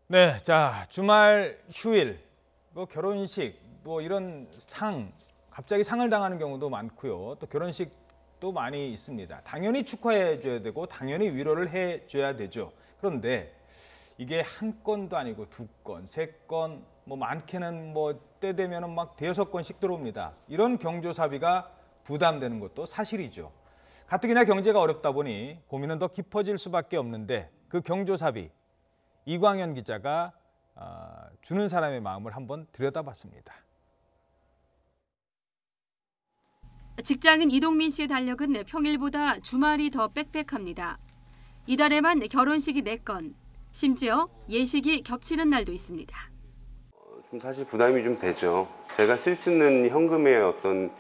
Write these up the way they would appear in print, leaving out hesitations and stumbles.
네, 자 주말 휴일, 뭐 결혼식, 뭐 이런 갑자기 상을 당하는 경우도 많고요. 또 결혼식도 많이 있습니다. 당연히 축하해줘야 되고 당연히 위로를 해줘야 되죠. 그런데 이게 한 건도 아니고 두 건, 세 건, 뭐 많게는 뭐 때 되면은 막 대여섯 건씩 들어옵니다. 이런 경조사비가 부담되는 것도 사실이죠. 가뜩이나 경제가 어렵다 보니 고민은 더 깊어질 수밖에 없는데 그 경조사비 이광현 기자가 주는 사람의 마음을 한번 들여다봤습니다. 직장인 이동민 씨의 달력은 평일보다 주말이 더 빽빽합니다. 이달에만 결혼식이 4건, 심지어 예식이 겹치는 날도 있습니다. 좀 사실 부담이 좀 되죠. 제가 쓸 수 있는 현금의 어떤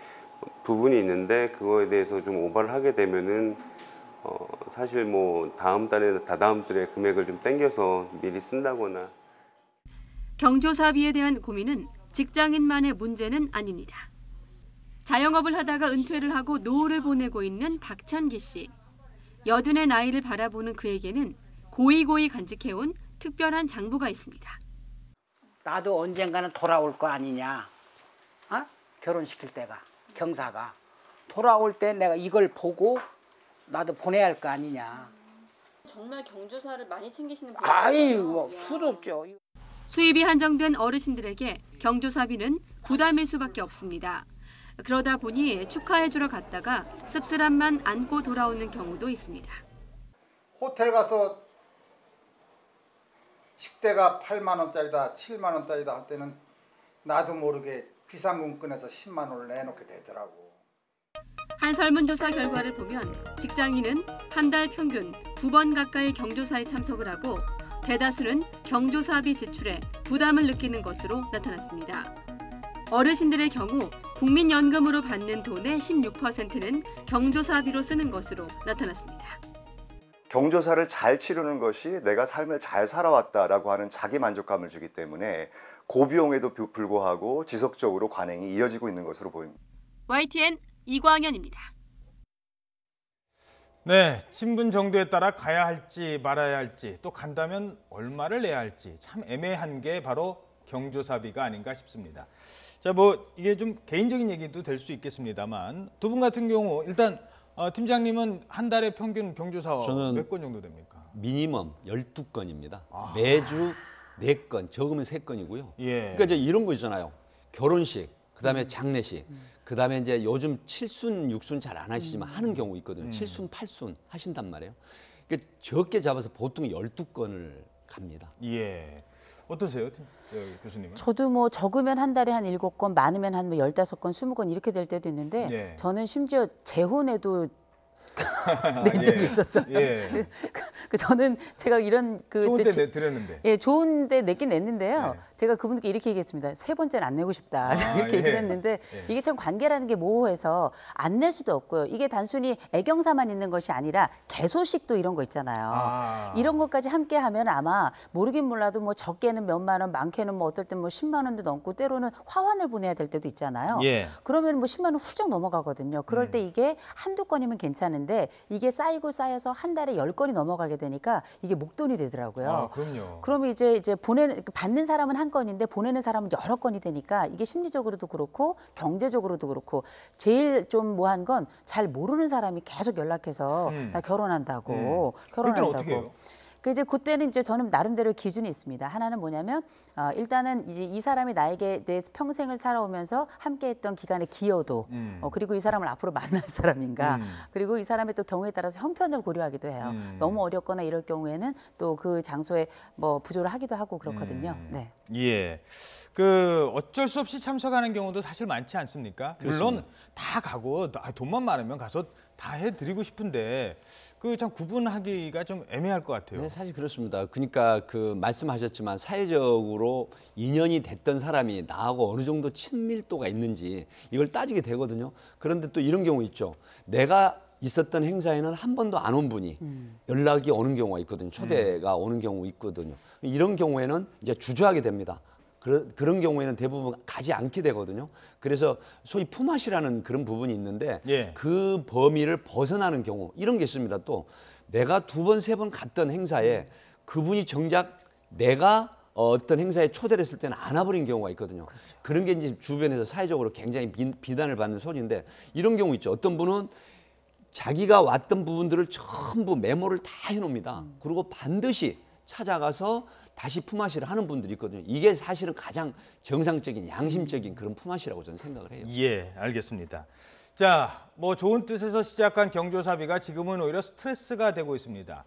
부분이 있는데 그거에 대해서 좀 오버를 하게 되면은 사실 뭐 다음 달에 다다음 달에 금액을 좀 땡겨서 미리 쓴다거나. 경조사비에 대한 고민은 직장인만의 문제는 아닙니다. 자영업을 하다가 은퇴를 하고 노후를 보내고 있는 박찬기 씨. 여든의 나이를 바라보는 그에게는 고이고이 간직해온 특별한 장부가 있습니다. 나도 언젠가는 돌아올 거 아니냐. 결혼시킬 때가, 경사가. 돌아올 때 내가 이걸 보고 나도 보내야 할 거 아니냐. 정말 경조사를 많이 챙기시는 분이요? 아이고, 수도 없죠. 수입이 한정된 어르신들에게 경조사비는 부담일 수밖에 없습니다. 그러다 보니 축하해주러 갔다가 씁쓸함만 안고 돌아오는 경우도 있습니다. 호텔 가서 식대가 8만 원짜리다, 7만 원짜리다 할 때는 나도 모르게 비상금 꺼내서 10만 원을 내놓게 되더라고. 한 설문조사 결과를 보면 직장인은 한 달 평균 9번 가까이 경조사에 참석을 하고 대다수는 경조사비 지출에 부담을 느끼는 것으로 나타났습니다. 어르신들의 경우 국민연금으로 받는 돈의 16%는 경조사비로 쓰는 것으로 나타났습니다. 경조사를 잘 치르는 것이 내가 삶을 잘 살아왔다라고 하는 자기 만족감을 주기 때문에 고비용에도 불구하고 지속적으로 관행이 이어지고 있는 것으로 보입니다. YTN 이광현입니다. 네, 친분 정도에 따라 가야 할지 말아야 할지 또 간다면 얼마를 내야 할지 참 애매한 게 바로 경조사비가 아닌가 싶습니다. 자, 뭐 이게 좀 개인적인 얘기도 될 수 있겠습니다만 두 분 같은 경우 일단 팀장님은 한 달에 평균 경조사 몇 건 정도 됩니까? 미니멈 12건입니다. 매주 4건, 적으면 3건이고요. 예. 그러니까 이제 이런 거 있잖아요. 결혼식, 그다음에 장례식, 그다음에 이제 요즘 칠순, 육순 잘 안 하시지만 하는 경우 있거든요. 칠순, 팔순 하신단 말이에요. 그러니까 적게 잡아서 보통 12건을 갑니다. 예. 어떠세요, 교수님은? 저도 뭐 적으면 한 달에 한 7건, 많으면 한 15건, 20건 이렇게 될 때도 있는데 예. 저는 심지어 재혼에도 낸 적이 있었어요. 예. 저는 제가 이런 좋은 때 드렸는데. 예, 좋은 데 냈긴 냈는데요. 네. 제가 그분께 이렇게 얘기했습니다. 3번째는 안 내고 싶다. 이렇게 예. 얘기를 했는데 예. 이게 참 관계라는 게 모호해서 안 낼 수도 없고요. 이게 단순히 애경사만 있는 것이 아니라 개소식도 이런 거 있잖아요. 이런 것까지 함께 하면 아마 모르긴 몰라도 뭐 적게는 몇만 원, 많게는 뭐 어떨 땐 뭐 10만 원도 넘고 때로는 화환을 보내야 될 때도 있잖아요. 예. 그러면 뭐 10만 원 훌쩍 넘어가거든요. 그럴 때 이게 한두 건이면 괜찮은데 이게 쌓이고 쌓여서 한 달에 10건이 넘어가게 되니까 이게 목돈이 되더라고요. 그럼요. 그러면 이제 받는 사람은 한 건인데 보내는 사람은 여러 건이 되니까 이게 심리적으로도 그렇고 경제적으로도 그렇고 제일 좀 뭐한 건 잘 모르는 사람이 계속 연락해서 나 결혼한다고 그럴 때는 어떻게 해요? 그때는 이제 저는 나름대로 기준이 있습니다. 하나는 뭐냐면 일단은 이제 이 사람이 나에게 내 평생을 살아오면서 함께했던 기간의 기여도 그리고 이 사람을 앞으로 만날 사람인가 그리고 이 사람의 또 경우에 따라서 형편을 고려하기도 해요. 너무 어렵거나 이럴 경우에는 또 그 장소에 뭐 부조를 하기도 하고 그렇거든요. 네. 예. 그 어쩔 수 없이 참석하는 경우도 사실 많지 않습니까? 물론 다 가고 돈만 많으면 가서 다 해드리고 싶은데 그 참 구분하기가 좀 애매할 것 같아요. 네, 사실 그렇습니다. 그러니까 그 말씀하셨지만 사회적으로 인연이 됐던 사람이 나하고 어느 정도 친밀도가 있는지 이걸 따지게 되거든요. 그런데 또 이런 경우 있죠. 내가 있었던 행사에는 한 번도 안 온 분이 연락이 오는 경우가 있거든요. 초대가 오는 경우 있거든요. 이런 경우에는 이제 주저하게 됩니다. 그런 경우에는 대부분 가지 않게 되거든요. 그래서 소위 품앗이라는 그런 부분이 있는데 예. 그 범위를 벗어나는 경우 이런 게 있습니다. 또 내가 2번, 3번 갔던 행사에 그분이 정작 내가 어떤 행사에 초대를 했을 때는 안 와버린 경우가 있거든요. 그런 게 이제 주변에서 사회적으로 굉장히 비난을 받는 소리인데 이런 경우 있죠. 어떤 분은 자기가 왔던 부분들을 전부 메모를 다 해놓습니다. 그리고 반드시 찾아가서 다시 품앗이를 하는 분들이 있거든요. 이게 사실은 가장 정상적인 양심적인 그런 품앗이라고 저는 생각을 해요. 예, 알겠습니다. 자, 뭐 좋은 뜻에서 시작한 경조사비가 지금은 오히려 스트레스가 되고 있습니다.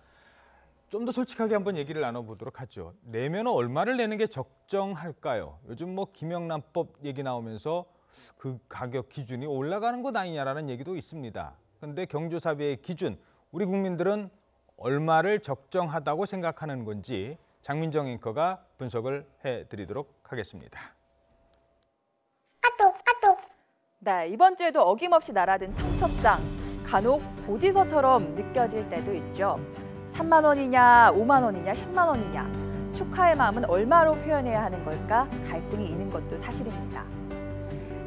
좀 더 솔직하게 한번 얘기를 나눠보도록 하죠. 내면 얼마를 내는 게 적정할까요? 요즘 뭐 김영란법 얘기 나오면서 그 가격 기준이 올라가는 것 아니냐라는 얘기도 있습니다. 그런데 경조사비의 기준, 우리 국민들은 얼마를 적정하다고 생각하는 건지 장민정 앵커가 분석을 해드리도록 하겠습니다. 네, 이번 주에도 어김없이 날아든 청첩장, 간혹 고지서처럼 느껴질 때도 있죠. 3만 원이냐, 5만 원이냐, 10만 원이냐. 축하의 마음은 얼마로 표현해야 하는 걸까? 갈등이 있는 것도 사실입니다.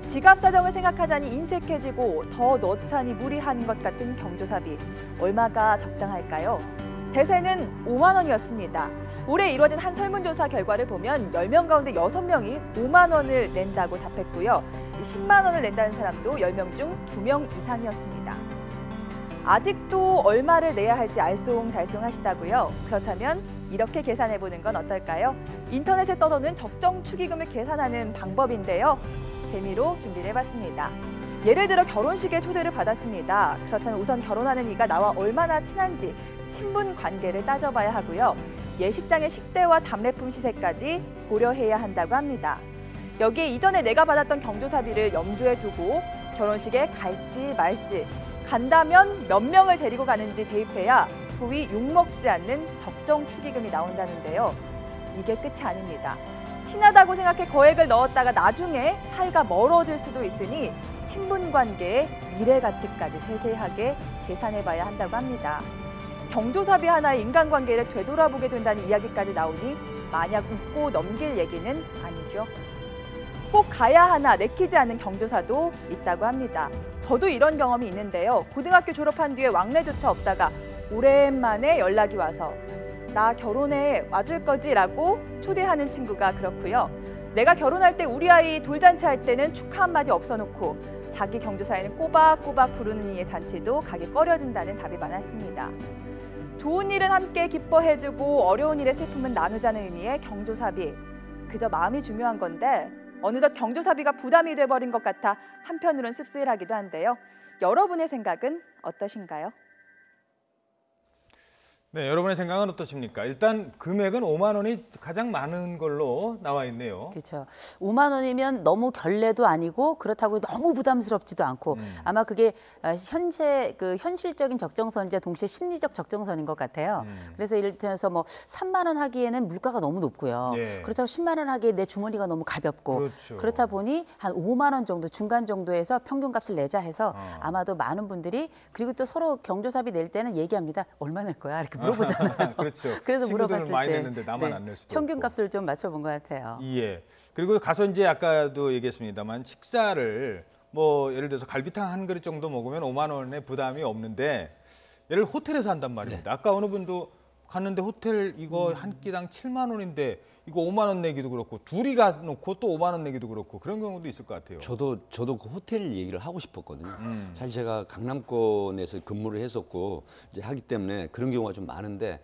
지갑 사정을 생각하자니 인색해지고 더 넣자니 무리한 것 같은 경조사비. 얼마가 적당할까요? 대세는 5만 원이었습니다. 올해 이뤄진 한 설문조사 결과를 보면 10명 가운데 6명이 5만 원을 낸다고 답했고요. 10만 원을 낸다는 사람도 10명 중 2명 이상이었습니다. 아직도 얼마를 내야 할지 알쏭달쏭하시다고요? 그렇다면 이렇게 계산해보는 건 어떨까요? 인터넷에 떠도는 적정 축의금을 계산하는 방법인데요. 재미로 준비를 해봤습니다. 예를 들어 결혼식에 초대를 받았습니다. 그렇다면 우선 결혼하는 이가 나와 얼마나 친한지 친분 관계를 따져봐야 하고요. 예식장의 식대와 답례품 시세까지 고려해야 한다고 합니다. 여기에 이전에 내가 받았던 경조사비를 염두에 두고 결혼식에 갈지 말지, 간다면 몇 명을 데리고 가는지 대입해야 소위 욕먹지 않는 적정 축의금이 나온다는데요. 이게 끝이 아닙니다. 친하다고 생각해 거액을 넣었다가 나중에 사이가 멀어질 수도 있으니 친분 관계의 미래 가치까지 세세하게 계산해봐야 한다고 합니다. 경조사비 하나의 인간관계를 되돌아보게 된다는 이야기까지 나오니 마냥 웃고 넘길 얘기는 아니죠. 꼭 가야 하나 내키지 않는 경조사도 있다고 합니다. 저도 이런 경험이 있는데요. 고등학교 졸업한 뒤에 왕래조차 없다가 오랜만에 연락이 와서 나 결혼에 와줄 거지? 라고 초대하는 친구가 그렇고요. 내가 결혼할 때 우리 아이 돌잔치 할 때는 축하 한마디 없어놓고 자기 경조사에는 꼬박꼬박 부르는 이의 잔치도 가기 꺼려진다는 답이 많았습니다. 좋은 일은 함께 기뻐해주고 어려운 일의 슬픔은 나누자는 의미의 경조사비. 그저 마음이 중요한 건데 어느덧 경조사비가 부담이 돼버린 것 같아 한편으론 씁쓸하기도 한데요. 여러분의 생각은 어떠신가요? 네, 여러분의 생각은 어떠십니까? 일단 금액은 5만 원이 가장 많은 걸로 나와 있네요. 그렇죠. 5만 원이면 너무 결례도 아니고 그렇다고 너무 부담스럽지도 않고 아마 그게 현재 그 현실적인 적정선이자 동시에 심리적 적정선인 것 같아요. 그래서 예를 들어서 뭐 3만 원 하기에는 물가가 너무 높고요. 예. 그렇다고 10만 원 하기에 내 주머니가 너무 가볍고 그렇죠. 그렇다 보니 한 5만 원 정도 중간 정도에서 평균값을 내자 해서 아마도 많은 분들이 그리고 또 서로 경조사비 낼 때는 얘기합니다. 얼마 낼 거야? 이렇게 물어보잖아요. 그렇죠. 그래서 친구들은 물어봤을 많이 때 냈는데 나만 안 낼 수도 평균값을 좀 맞춰본 것 같아요. 예. 그리고 가서 이제 아까도 얘기했습니다만 식사를 뭐 예를 들어서 갈비탕 한 그릇 정도 먹으면 5만 원의 부담이 없는데 예를 호텔에서 한단 말입니다. 네. 아까 어느 분도 갔는데 호텔 이거 한 끼당 7만 원인데 이거 5만 원 내기도 그렇고 둘이 가놓고 또 5만 원 내기도 그렇고 그런 경우도 있을 것 같아요. 저도 그 호텔 얘기를 하고 싶었거든요. 사실 제가 강남권에서 근무를 했었고 이제 하기 때문에 그런 경우가 좀 많은데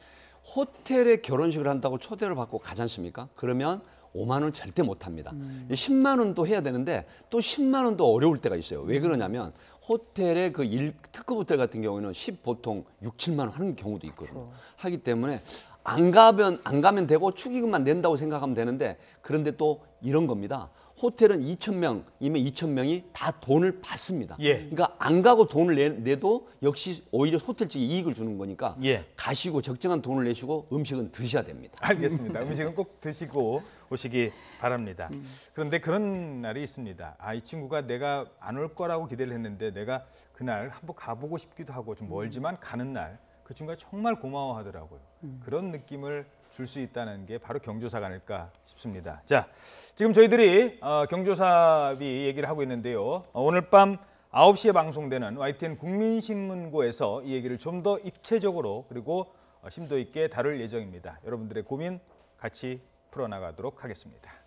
호텔에 결혼식을 한다고 초대를 받고 가지 않습니까? 그러면 5만 원 절대 못 합니다. 10만 원도 해야 되는데 또 10만 원도 어려울 때가 있어요. 왜 그러냐면 호텔의 그 특급 호텔 같은 경우는 보통 6, 7만 원 하는 경우도 있거든요. 하기 때문에 안 가면 되고 축의금만 낸다고 생각하면 되는데 그런데 또 이런 겁니다. 호텔은 2,000명이면 2,000명이 다 돈을 받습니다. 예. 그러니까 안 가고 돈을 내도 역시 오히려 호텔 측에 이익을 주는 거니까 예. 가시고 적정한 돈을 내시고 음식은 드셔야 됩니다. 알겠습니다. 음식은 꼭 드시고 오시기 바랍니다. 그런데 그런 날이 있습니다. 이 친구가 내가 안 올 거라고 기대를 했는데 내가 그날 한번 가보고 싶기도 하고 좀 멀지만 가는 날 그 친구가 정말 고마워하더라고요. 그런 느낌을 줄 수 있다는 게 바로 경조사가 아닐까 싶습니다. 자, 지금 저희들이 경조사비 얘기를 하고 있는데요. 오늘 밤 9시에 방송되는 YTN 국민신문고에서 이 얘기를 좀 더 입체적으로 그리고 심도 있게 다룰 예정입니다. 여러분들의 고민 같이 풀어나가도록 하겠습니다.